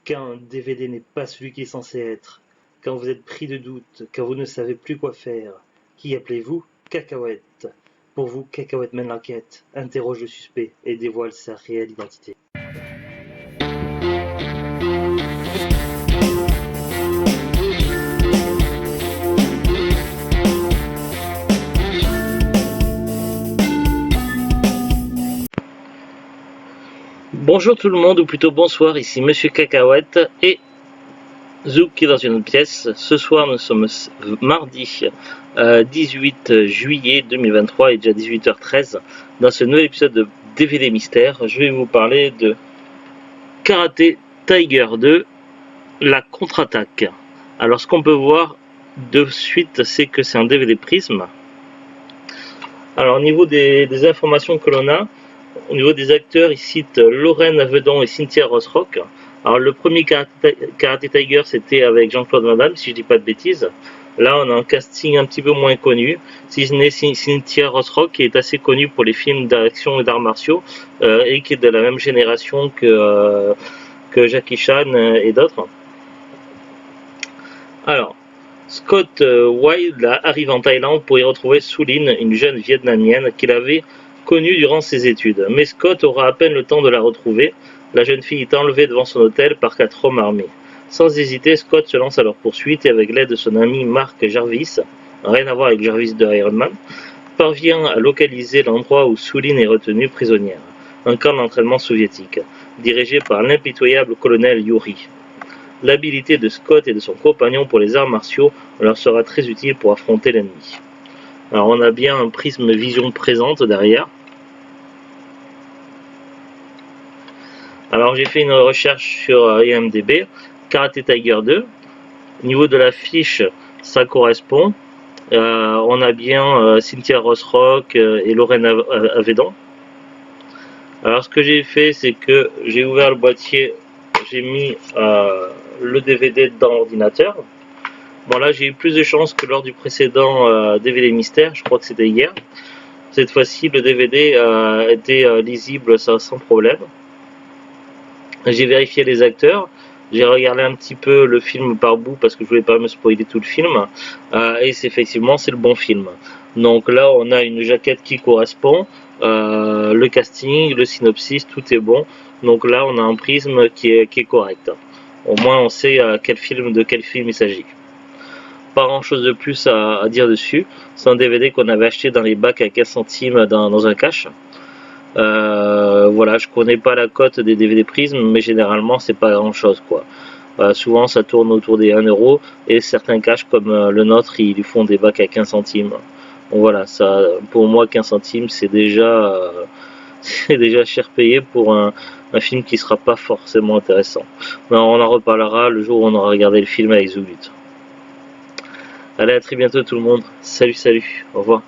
Quand un DVD n'est pas celui qu'il est censé être, quand vous êtes pris de doute, quand vous ne savez plus quoi faire, qui appelez-vous? Cacahuète. Pour vous, Cacahuète mène l'enquête, interroge le suspect et dévoile sa réelle identité. Bonjour tout le monde, ou plutôt bonsoir, ici Monsieur Cacahuète et Zouk qui est dans une autre pièce. Ce soir nous sommes mardi 18 juillet 2023 et déjà 18h13. Dans ce nouvel épisode de DVD Mystère, je vais vous parler de Karate Tiger 2, la contre-attaque. Alors ce qu'on peut voir de suite, c'est que c'est un DVD Prism. Alors au niveau des informations que l'on a, au niveau des acteurs, ils citent Lorraine Avedon et Cynthia Rothrock. Alors le premier Karate Tiger, c'était avec Jean-Claude Van Damme, si je dis pas de bêtises. Là, on a un casting un petit peu moins connu, si ce n'est Cynthia Rothrock, qui est assez connue pour les films d'action et d'arts martiaux, et qui est de la même génération que Jackie Chan et d'autres. Alors, Scott Wilde arrive en Thaïlande pour y retrouver Soulin, une jeune vietnamienne qu'il avait connue durant ses études. Mais Scott aura à peine le temps de la retrouver. La jeune fille est enlevée devant son hôtel par 4 hommes armés. Sans hésiter, Scott se lance à leur poursuite et avec l'aide de son ami Mark Jarvis, rien à voir avec Jarvis de Iron Man, parvient à localiser l'endroit où Soulin est retenue prisonnière, un camp d'entraînement soviétique, dirigé par l'impitoyable colonel Yuri. L'habilité de Scott et de son compagnon pour les arts martiaux leur sera très utile pour affronter l'ennemi. Alors on a bien un prisme vision présente derrière. Alors j'ai fait une recherche sur IMDb, Karate Tiger 2. Au niveau de la fiche, ça correspond. On a bien Cynthia Rothrock et Lorraine Avedon. Alors ce que j'ai fait, c'est que j'ai ouvert le boîtier, j'ai mis le DVD dans l'ordinateur. Bon là j'ai eu plus de chance que lors du précédent DVD Mystère, je crois que c'était hier. Cette fois-ci le DVD était lisible sans problème. J'ai vérifié les acteurs, j'ai regardé un petit peu le film par bout parce que je voulais pas me spoiler tout le film, et effectivement c'est le bon film. Donc là on a une jaquette qui correspond, le casting, le synopsis, tout est bon. Donc là on a un prisme qui est correct. Au moins on sait de quel film il s'agit. Pas grand chose de plus à dire dessus. C'est un DVD qu'on avait acheté dans les bacs à 15 centimes dans un cache. Voilà, je connais pas la cote des DVD Prism, mais généralement c'est pas grand chose quoi. Souvent ça tourne autour des 1 euro et certains caches comme le nôtre ils lui font des bacs à 15 centimes. Donc voilà, ça pour moi 15 centimes c'est déjà cher payé pour un film qui sera pas forcément intéressant. Mais on en reparlera le jour où on aura regardé le film avec Zulut. Allez, à très bientôt tout le monde. Salut, au revoir.